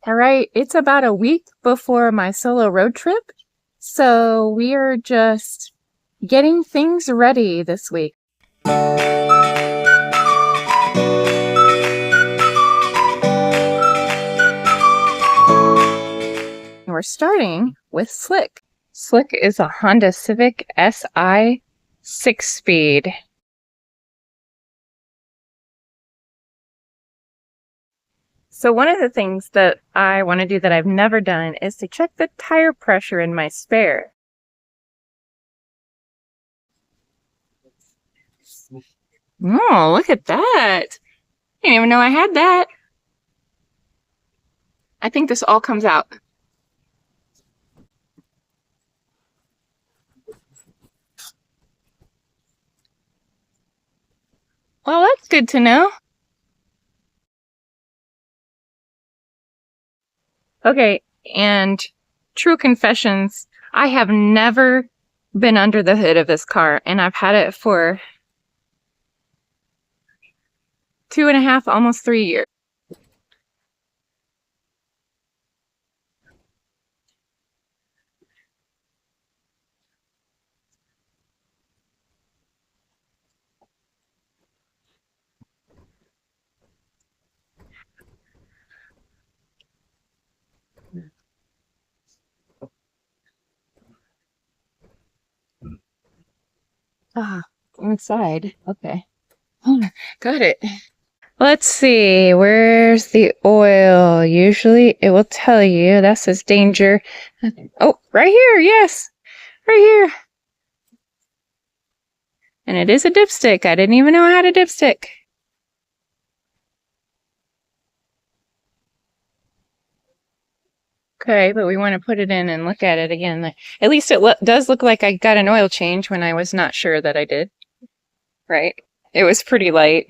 All right, it's about a week before my solo road trip, so we are just getting things ready this week. We're starting with Slick. Slick is a Honda Civic SI 6-speed. So one of the things that I want to do that I've never done is to check the tire pressure in my spare. Oh, look at that. I didn't even know I had that. I think this all comes out. Well, that's good to know. Okay, and true confessions, I have never been under the hood of this car, and I've had it for 2.5, almost 3 years. Ah, inside. Okay. Got it. Let's see. Where's the oil? Usually it will tell you. That says danger. Oh, right here. Yes. Right here. And it is a dipstick. I didn't even know I had a dipstick. Okay, but we want to put it in and look at it again. At least it does look like I got an oil change when I was not sure that I did. Right? It was pretty light.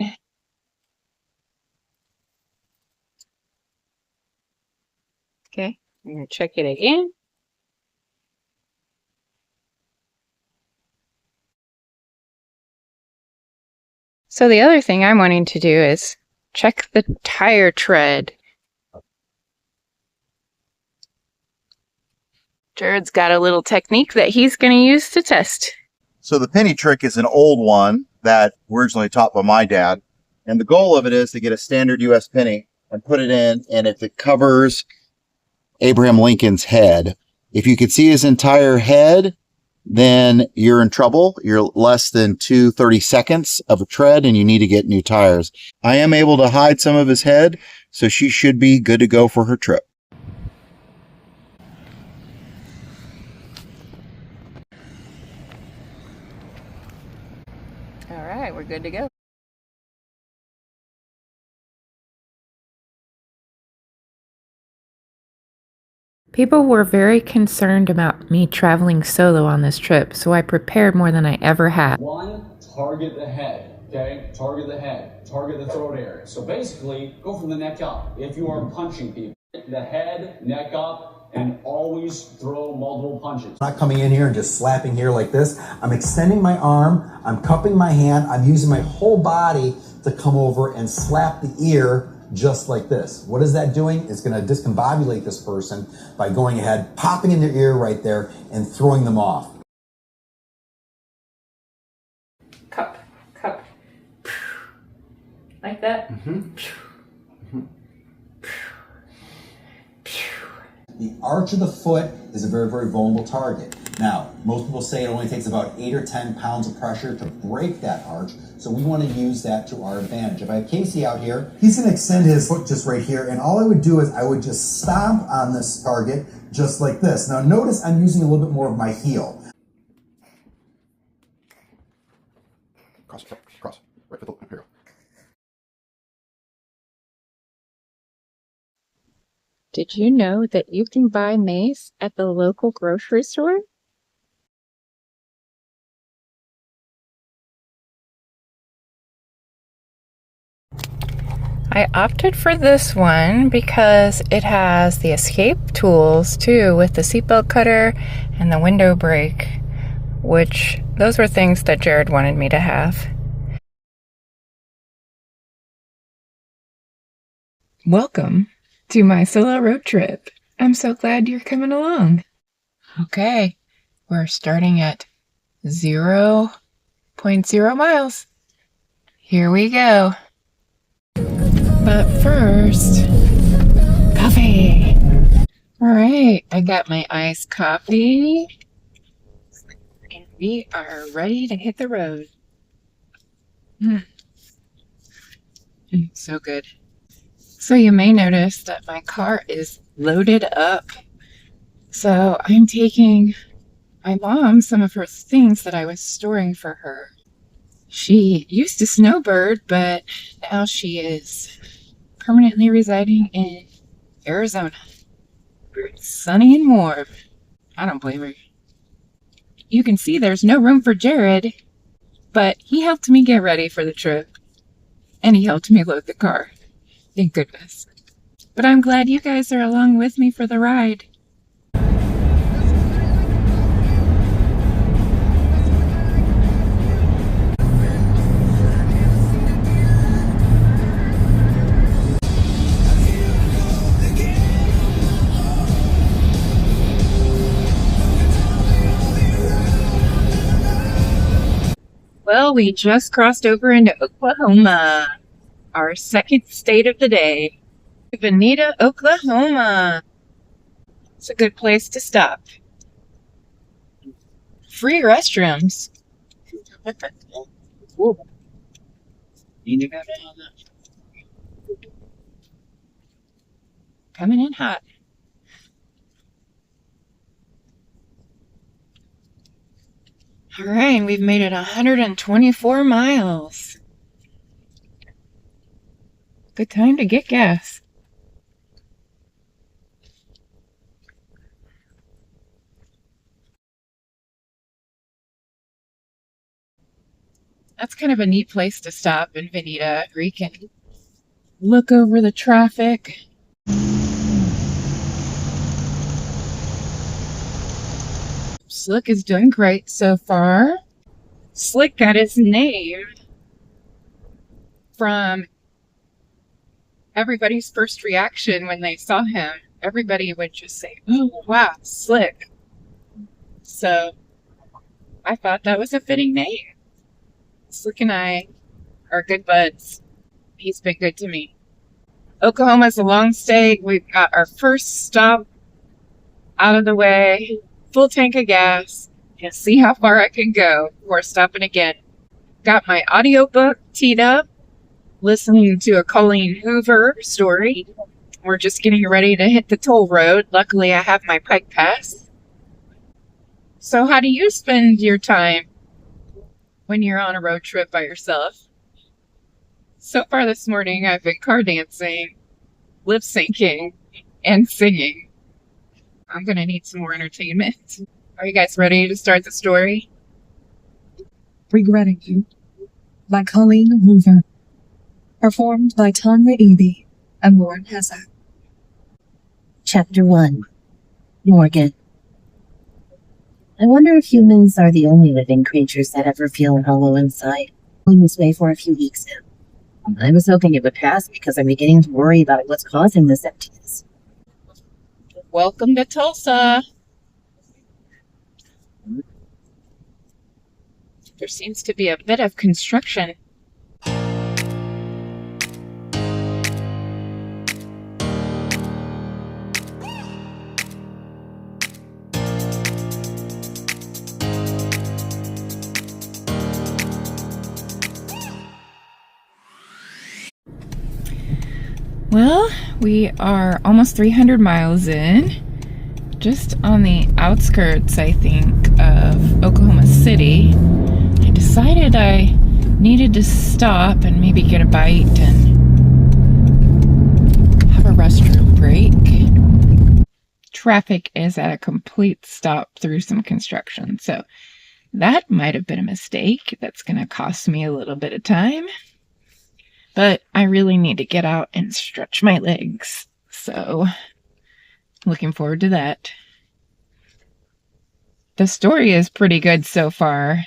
Okay, I'm going to check it again. So the other thing I'm wanting to do is check the tire tread. Jarrod's got a little technique that he's going to use to test. So the penny trick is an old one that originally taught by my dad. And the goal of it is to get a standard US penny and put it in. And if it covers Abraham Lincoln's head, if you could see his entire head, then you're in trouble. You're less than 2/32 of a tread and you need to get new tires. I am able to hide some of his head, so she should be good to go for her trip. All right, we're good to go. People were very concerned about me traveling solo on this trip, so I prepared more than I ever had. One, target the head, okay? Target the head, target the throat area. So basically, go from the neck up. If you are punching people, the head, neck up, and always throw multiple punches. I'm not coming in here and just slapping here like this. I'm extending my arm, I'm cupping my hand, I'm using my whole body to come over and slap the ear just like this. What is that doing? It's going to discombobulate this person by going ahead, popping in their ear right there, and throwing them off. Cup. Like that? The arch of the foot is a very, very vulnerable target. Now, most people say it only takes about 8 or 10 pounds of pressure to break that arch, so we want to use that to our advantage. If I have Casey out here, he's going to extend his foot just right here, and all I would do is I would just stomp on this target just like this. Now notice I'm using a little bit more of my heel. Cross, right foot, here. Did you know that you can buy mace at the local grocery store? I opted for this one because it has the escape tools too, with the seatbelt cutter and the window brake, which those were things that Jarrod wanted me to have. Welcome to my solo road trip. I'm so glad you're coming along. Okay, we're starting at 0.0 miles. Here we go. But first, coffee. All right, I got my iced coffee. And we are ready to hit the road. So good. So you may notice that my car is loaded up. So I'm taking my mom some of her things that I was storing for her. She used to snowbird, but now she is permanently residing in Arizona. It's sunny and warm. I don't blame her. You can see there's no room for Jarrod, but he helped me get ready for the trip. And he helped me load the car. Thank goodness. But I'm glad you guys are along with me for the ride. Well, we just crossed over into Oklahoma, our second state of the day. Vinita, Oklahoma. It's a good place to stop. Free restrooms. Need to go down. Coming in hot. All right, we've made it 124 miles. Good time to get gas. That's kind of a neat place to stop in Vinita, where you can look over the traffic. Slick is doing great so far. Slick got his name from everybody's first reaction when they saw him. Everybody would just say, "Oh, wow, Slick." So I thought that was a fitting name. Slick and I are good buds. He's been good to me. Oklahoma's a long stay. We've got our first stop out of the way. Full tank of gas. And see how far I can go before stopping again. Got my audiobook teed up. Listening to a Colleen Hoover story. We're just getting ready to hit the toll road. Luckily, I have my Pike Pass. So how do you spend your time when you're on a road trip by yourself? So far this morning, I've been car dancing, lip syncing, and singing. I'm going to need some more entertainment. Are you guys ready to start the story? Regretting You by Colleen Hoover. Performed by Tanya Eby and Lauren Hezek. Chapter 1. Morgan. I wonder if humans are the only living creatures that ever feel hollow inside. Feeling this way for a few weeks now. I was hoping it would pass because I'm beginning to worry about what's causing this emptiness. Welcome to Tulsa. There seems to be a bit of construction. Well, we are almost 300 miles in, just on the outskirts, I think, of Oklahoma City. I decided I needed to stop and maybe get a bite and have a restroom break. Traffic is at a complete stop through some construction, so that might have been a mistake. That's going to cost me a little bit of time. But I really need to get out and stretch my legs. So, looking forward to that. The story is pretty good so far.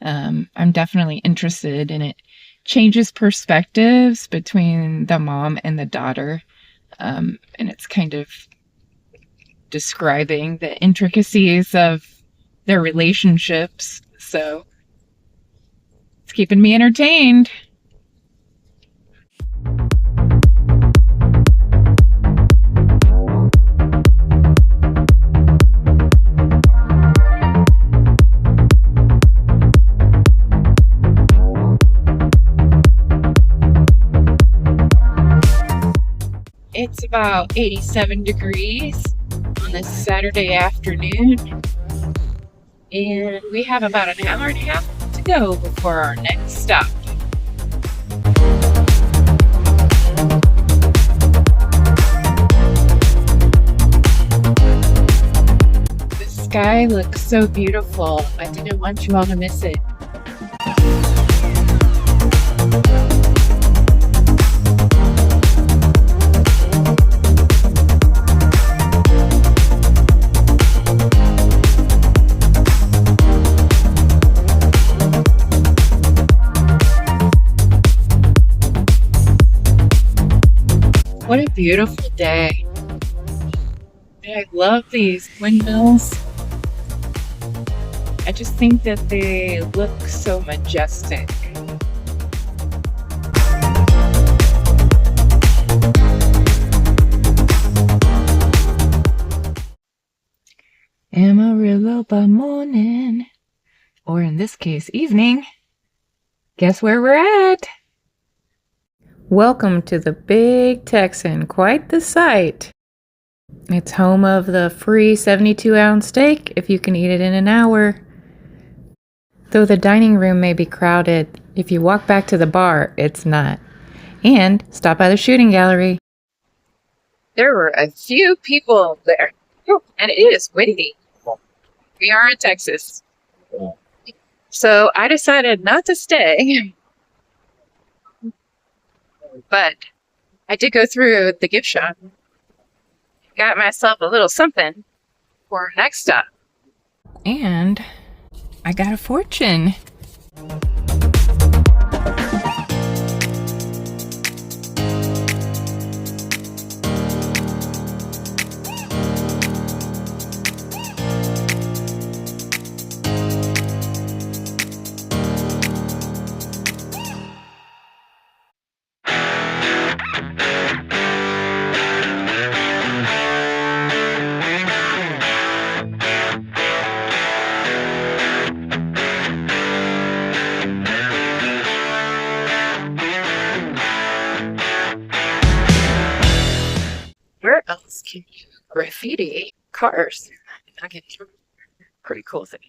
I'm definitely interested in it. Changes perspectives between the mom and the daughter. And it's kind of describing the intricacies of their relationships. So it's keeping me entertained. It's about 87 degrees on this Saturday afternoon, and we have about an hour and a half to go before our next stop. The sky looks so beautiful. I didn't want you all to miss it. What a beautiful day. I love these windmills. I just think that they look so majestic. Amarillo by morning, or in this case, evening. Guess where we're at? Welcome to the Big Texan, quite the sight. It's home of the free 72-ounce steak if you can eat it in an hour. Though the dining room may be crowded, if you walk back to the bar, it's not. And stop by the shooting gallery. There were a few people there, and it is windy. We are in Texas. So I decided not to stay. But I did go through the gift shop. Got myself a little something for our next stop. And I got a fortune. Where else can you graffiti cars? Pretty cool thing.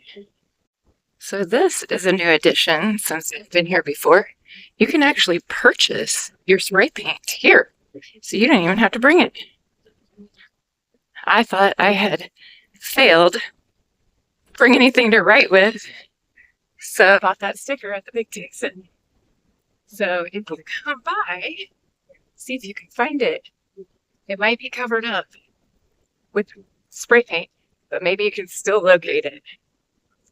So this is a new addition since I've been here before. You can actually purchase your spray paint here. So you don't even have to bring it. I thought I had failed bring anything to write with. So I bought that sticker at the Big Texan. So if you come by, see if you can find it. It might be covered up with spray paint, but maybe you can still locate it.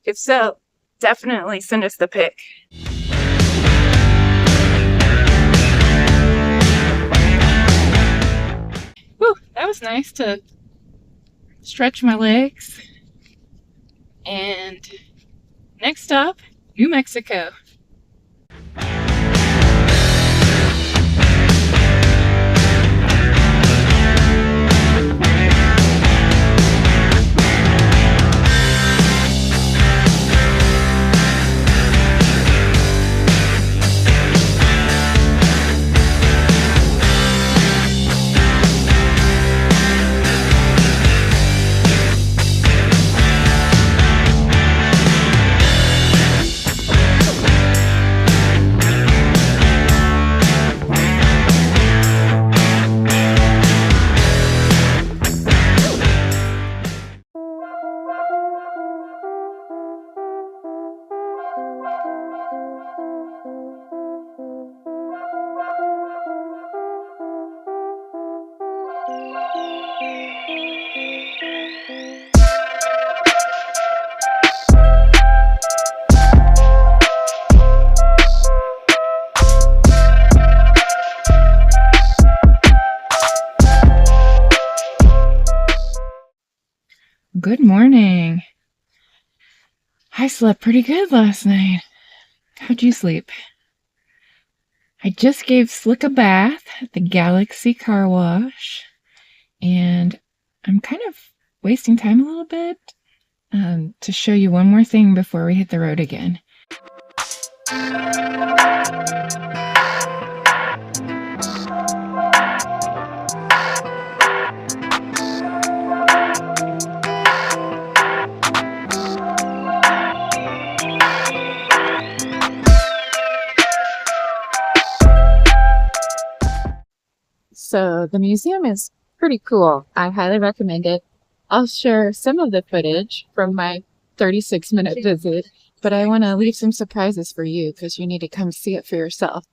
If so, definitely send us the pic. Whew, that was nice to stretch my legs. And next stop, New Mexico. Good morning. I slept pretty good last night. How'd you sleep? I just gave Slick a bath at the Galaxy Car Wash, and I'm kind of wasting time a little bit to show you one more thing before we hit the road again. So the museum is pretty cool. I highly recommend it. I'll share some of the footage from my 36-minute visit, but I want to leave some surprises for you because you need to come see it for yourself.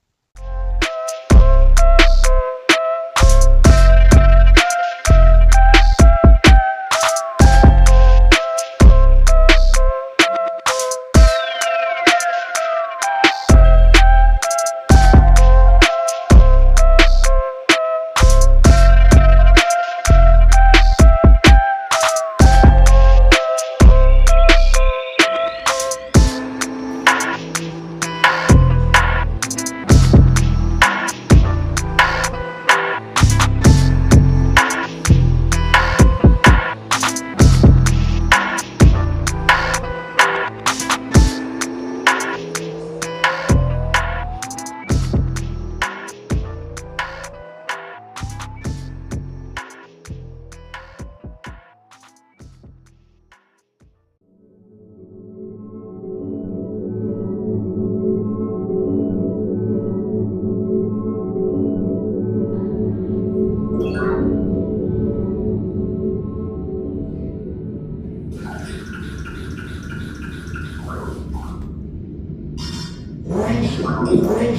Warning.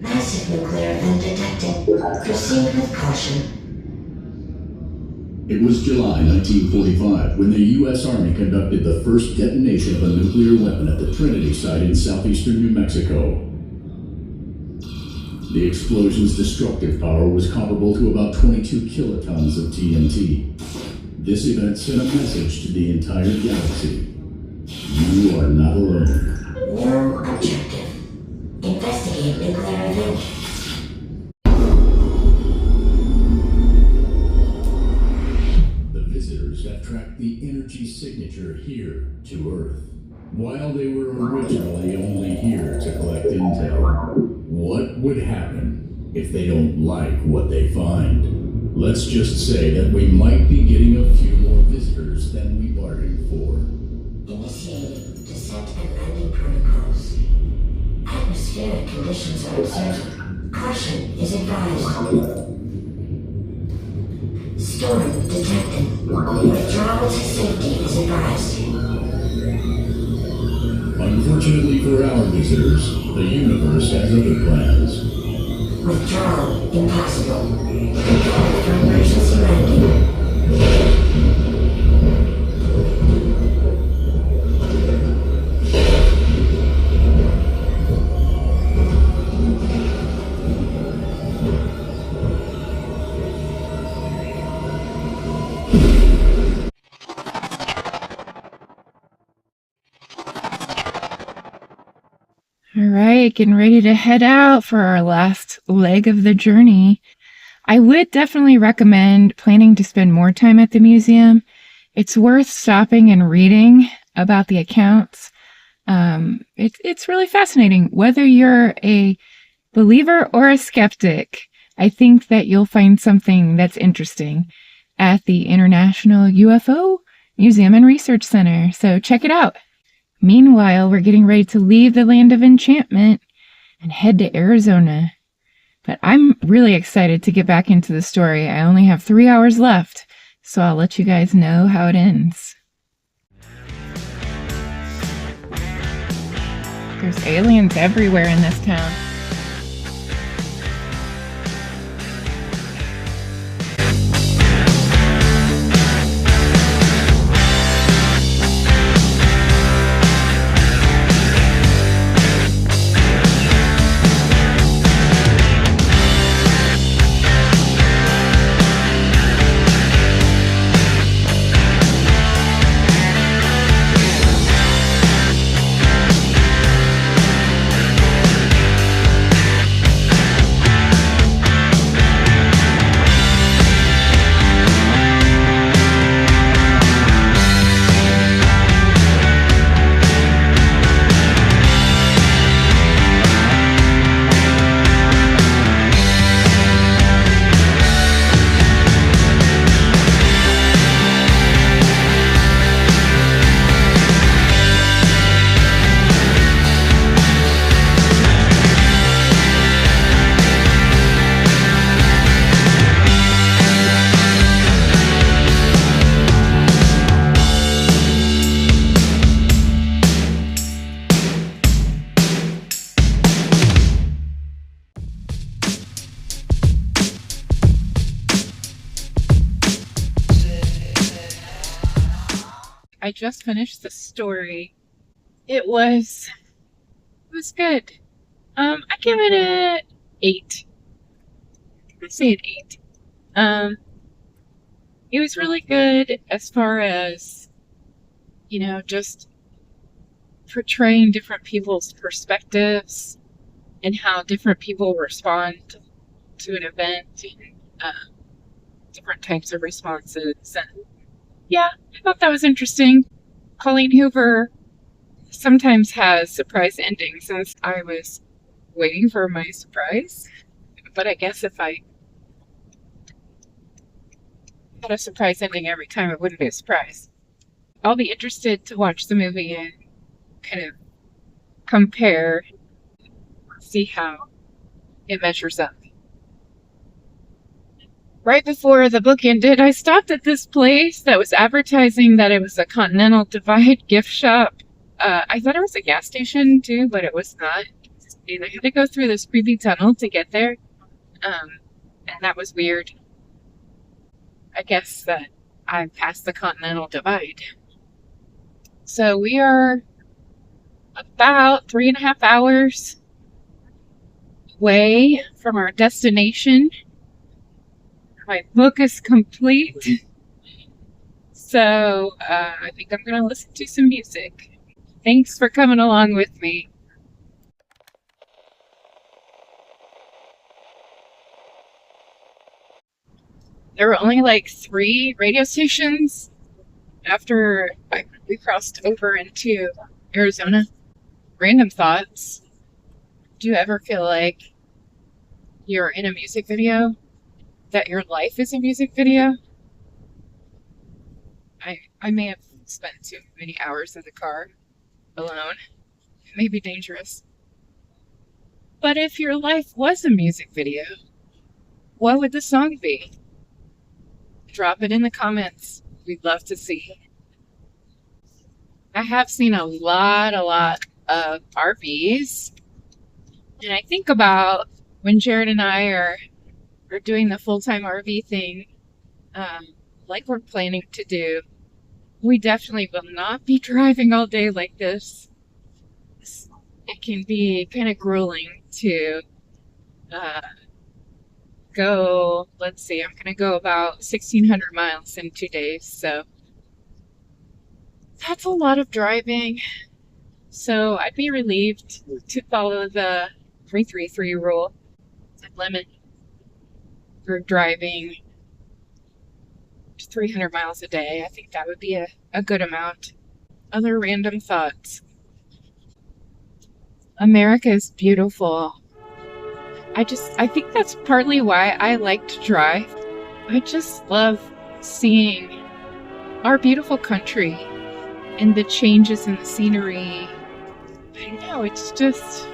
Massive nuclear event detected. Proceed with caution. It was July 1945 when the U.S. Army conducted the first detonation of a nuclear weapon at the Trinity site in southeastern New Mexico. The explosion's destructive power was comparable to about 22 kilotons of TNT. This event sent a message to the entire galaxy. You are not alone. New objective. Investigate nuclear event. The visitors have tracked the energy signature here to Earth. While they were originally only here to collect intel, what would happen if they don't like what they find? Let's just say that we might be getting a few more visitors than we bargained for. Initiating descent and landing protocols. Atmospheric conditions are observed. Caution is advised. Storm detected. Withdrawal to safety is advised. Unfortunately for our visitors, the universe has other plans. Withdrawal impossible. Prepare for emergency landing. All right, getting ready to head out for our last leg of the journey. I would definitely recommend planning to spend more time at the museum. It's worth stopping and reading about the accounts. It's really fascinating. Whether you're a believer or a skeptic, I think that you'll find something that's interesting at the International UFO Museum and Research Center. So check it out. Meanwhile, we're getting ready to leave the land of enchantment and head to Arizona. But I'm really excited to get back into the story. I only have 3 hours left, so I'll let you guys know how it ends. There's aliens everywhere in this town. I just finished the story. It was good. I give it a 8. I'd say an 8. It was really good as far as, just portraying different people's perspectives and how different people respond to an event, different types of responses. And yeah, I thought that was interesting. Colleen Hoover sometimes has surprise endings, and I was waiting for my surprise. But I guess if I had a surprise ending every time, it wouldn't be a surprise. I'll be interested to watch the movie and kind of compare, see how it measures up. Right before the book ended, I stopped at this place that was advertising that it was a Continental Divide gift shop. I thought it was a gas station too, but it was not. And I had to go through this creepy tunnel to get there. And that was weird. I guess that I'm past the Continental Divide. So we are about 3.5 hours away from our destination. My book is complete. So I think I'm going to listen to some music. Thanks for coming along with me. There were only like 3 radio stations after we crossed over into Arizona. Random thoughts. Do you ever feel like you're in a music video? That your life is a music video? I may have spent too many hours in the car alone. It may be dangerous. But if your life was a music video, what would the song be? Drop it in the comments. We'd love to see. I have seen a lot of RVs. And I think about when Jarrod and I are doing the full-time RV thing, like we're planning to do. We definitely will not be driving all day like this. It can be kind of grueling to go, let's see, I'm going to go about 1,600 miles in 2 days, so that's a lot of driving. So I'd be relieved to follow the 333 rule, the limit for driving 300 miles a day. I think that would be a good amount. Other random thoughts. America is beautiful. I think that's partly why I like to drive. I just love seeing our beautiful country and the changes in the scenery. I know, it's just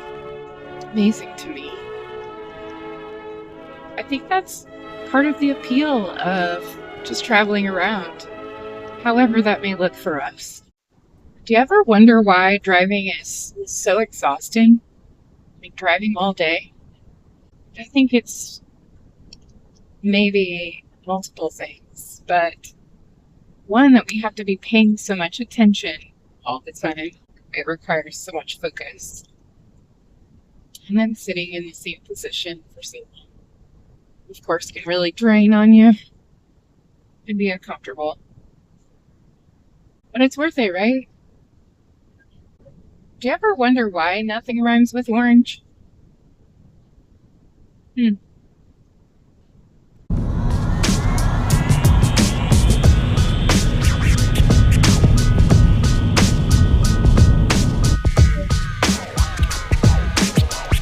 amazing to me. I think that's part of the appeal of just traveling around, however that may look for us. Do you ever wonder why driving is so exhausting? Like driving all day? I think it's maybe multiple things, but one, that we have to be paying so much attention all the time. It requires so much focus. And then sitting in the same position for so long, of course, can really drain on you and be uncomfortable. But it's worth it, right? Do you ever wonder why nothing rhymes with orange?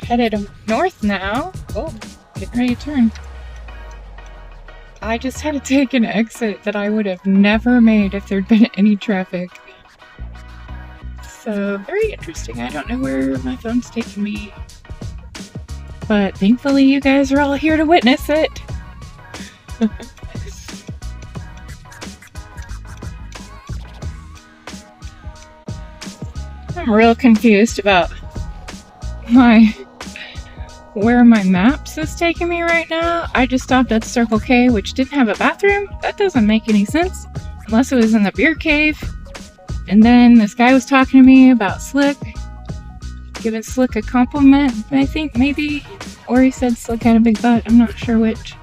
Headed north now. Oh, getting ready to turn. I just had to take an exit that I would have never made if there'd been any traffic. So, very interesting. I don't know where my phone's taking me. But thankfully you guys are all here to witness it. I'm real confused about where my maps is taking me right now. I just stopped at Circle K, which didn't have a bathroom. That doesn't make any sense. Unless it was in the beer cave. And then this guy was talking to me about Slick, giving Slick a compliment, I think maybe, or he said Slick had a big butt. I'm not sure which.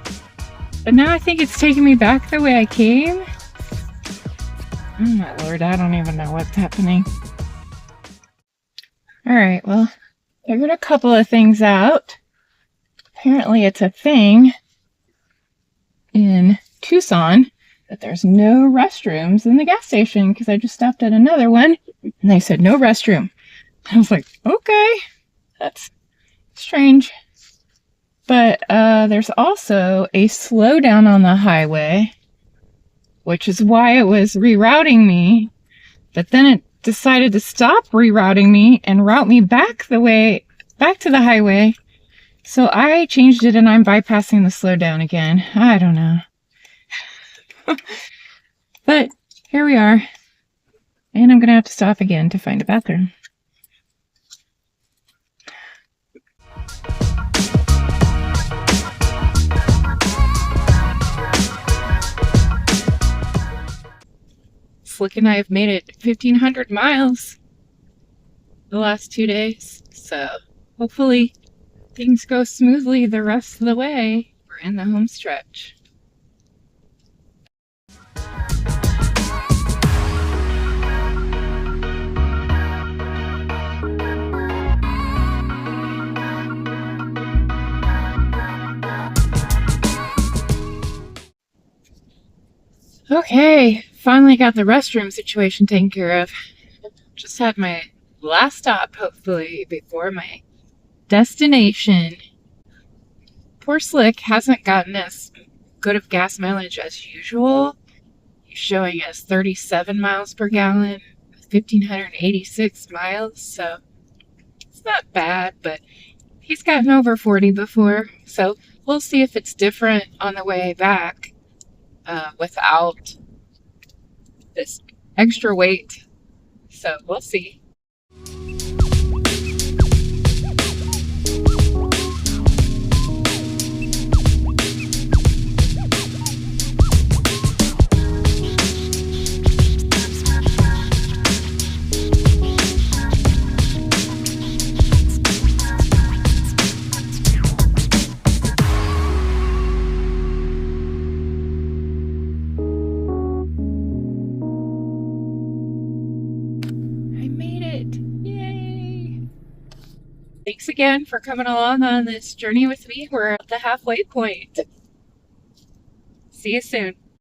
But now I think it's taking me back the way I came. Oh my lord, I don't even know what's happening. Alright, well, figured a couple of things out. Apparently it's a thing in Tucson that there's no restrooms in the gas station, because I just stopped at another one and they said no restroom. I was like, okay, that's strange. But there's also a slowdown on the highway, which is why it was rerouting me. But then it decided to stop rerouting me and route me back to the highway. So I changed it and I'm bypassing the slowdown again. I don't know. But here we are. And I'm going to have to stop again to find a bathroom. Slick and I have made it 1,500 miles the last 2 days. So hopefully things go smoothly the rest of the way. We're in the home stretch. Okay, finally got the restroom situation taken care of. Just had my last stop, hopefully, before my destination. Poor Slick hasn't gotten as good of gas mileage as usual. He's showing us 37 miles per gallon, 1,586 miles, so it's not bad, but he's gotten over 40 before, so we'll see if it's different on the way back. Without this extra weight. So we'll see. Thanks again for coming along on this journey with me. We're at the halfway point. See you soon.